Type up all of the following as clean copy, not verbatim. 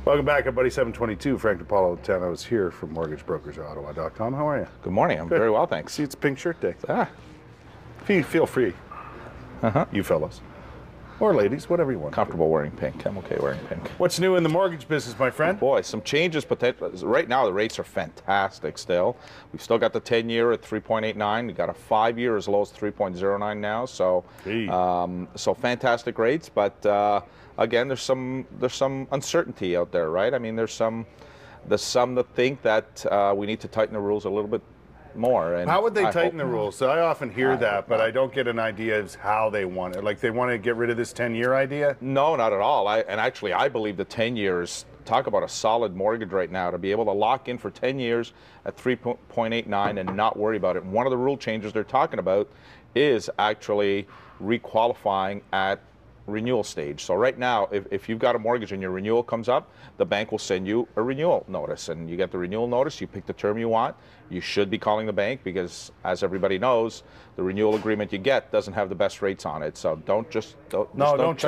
Welcome back, everybody. 722. Frank Napolitano is here from MortgageBrokersOttawa.com. How are you? Good morning. I'm very well, thanks. See, it's Pink Shirt Day. Ah. Feel free. You fellas. Or ladies, whatever you want. Comfortable wearing pink. I'm okay wearing pink. What's new in the mortgage business, my friend? Boy, some changes. Right now, the rates are fantastic still. We've still got the 10-year at 3.89. We've got a 5-year as low as 3.09 now. So, so fantastic rates. But again, there's some uncertainty out there, right? I mean, there's some that think that we need to tighten the rules a little bit more. And how would they tighten the rules? So I often hear that, but I don't get an idea of how they want it. Like they want to get rid of this 10-year idea? No, not at all. Actually, I believe the 10 years, talk about a solid mortgage right now, to be able to lock in for 10 years at 3.89 and not worry about it. And one of the rule changes they're talking about is actually requalifying at renewal stage. So right now, if you've got a mortgage and your renewal comes up, the bank will send you a renewal notice, and you get the renewal notice, you pick the term you want. You should be calling the bank because, as everybody knows, the renewal agreement you get doesn't have the best rates on it. So don't check the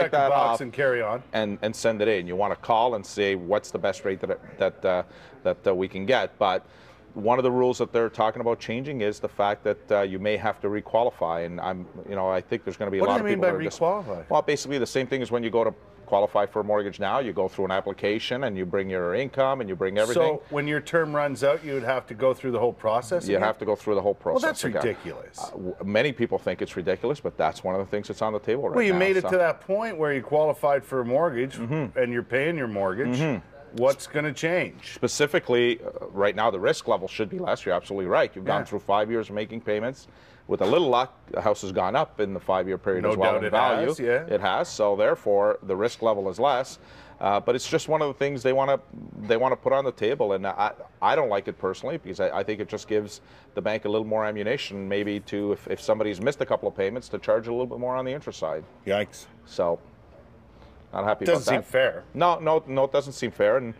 box and carry on and send it in. You want to call and say what's the best rate that we can get. But one of the rules that they're talking about changing is the fact that you may have to requalify, and I think there's going to be a lot of people. What do you mean by requalify? Well, basically the same thing as when you go to qualify for a mortgage now. You go through an application and you bring your income and you bring everything. So when your term runs out, you would have to go through the whole process again? You have to go through the whole process. Well, that's ridiculous. Many people think it's ridiculous, but that's one of the things that's on the table right now. Well, you made it to that point where you qualified for a mortgage and you're paying your mortgage. What's going to change? Specifically, right now, the risk level should be less. You're absolutely right. You've gone through 5 years of making payments. With a little luck, the house has gone up in the 5-year period as well in value. It has. So therefore, the risk level is less. But it's just one of the things they want to put on the table, and I don't like it personally because I think it just gives the bank a little more ammunition, maybe to if somebody's missed a couple of payments, to charge a little bit more on the interest side. Yikes! So. Not happy about that. Doesn't seem fair. No, it doesn't seem fair. And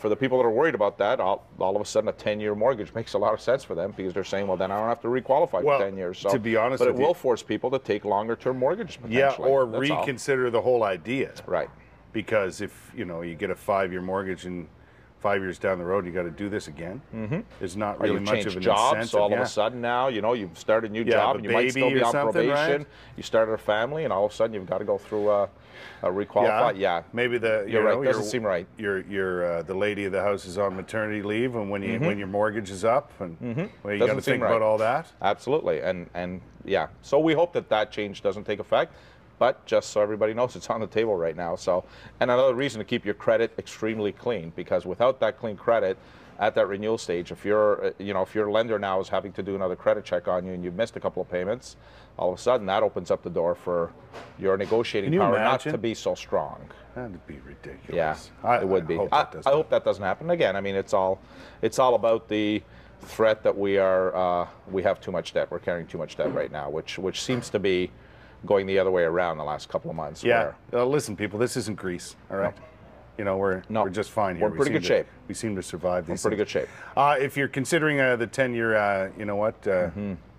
for the people that are worried about that, all of a sudden a 10-year mortgage makes a lot of sense for them because they're saying, well, then I don't have to requalify for 10 years. So, to be honest but with it will force people to take longer-term mortgages potentially. Yeah, or reconsider the whole idea. Right. Because if you get a 5-year mortgage and 5 years down the road, you got to do this again. There's not really much of an incentive. So all of a sudden now, you've started a new job and you might still be on probation. Right? You started a family, and all of a sudden you've got to go through a requalify. Yeah. Maybe you're right. Doesn't seem right. You're the lady of the house is on maternity leave, and when your mortgage is up, and well, you got to think about all that. Absolutely, and yeah. So we hope that change doesn't take effect. But just so everybody knows, it's on the table right now. So, and another reason to keep your credit extremely clean, because without that clean credit at that renewal stage, if your lender now is having to do another credit check on you and you've missed a couple of payments, all of a sudden that opens up the door for your negotiating power not to be so strong. That'd be ridiculous. Yeah, it would be. I hope that doesn't happen. Again, I mean, it's all about the threat that we have too much debt. We're carrying too much debt right now, which seems to be going the other way around the last couple of months. Yeah. Listen, people, this isn't Greece, all right? No. We're just fine here. We're in pretty good shape. We seem to survive these. We're in pretty good shape. If you're considering the 10-year, you know what,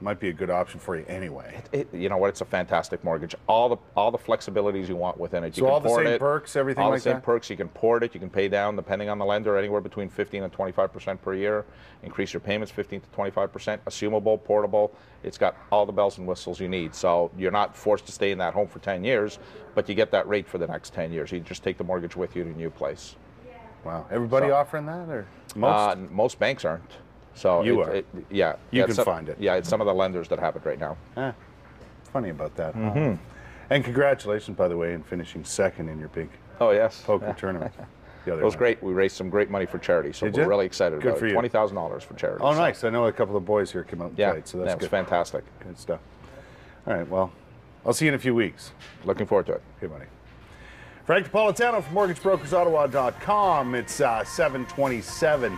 might be a good option for you anyway. You know what? It's a fantastic mortgage. All the flexibilities you want within it. So all the same perks, everything like that? All the same perks. You can port it. You can pay down, depending on the lender, anywhere between 15 and 25% per year. Increase your payments 15 to 25%. Assumable, portable. It's got all the bells and whistles you need. So you're not forced to stay in that home for 10 years, but you get that rate for the next 10 years. You just take the mortgage with you to a new place. Wow. Everybody offering that, or most? Most banks aren't. So you are. Yeah. You can find it. Yeah, it's some of the lenders that have it right now. Funny about that. And congratulations, by the way, in finishing second in your big poker tournament. It was great. We raised some great money for charity, so we're really excited about it. $20,000 for charity. Oh, nice. I know a couple of boys here came out and played, so that's good. It's fantastic. Good stuff. All right, well, I'll see you in a few weeks. Looking forward to it. Okay, buddy. Frank Napolitano from MortgageBrokersOttawa.com. It's 7:27.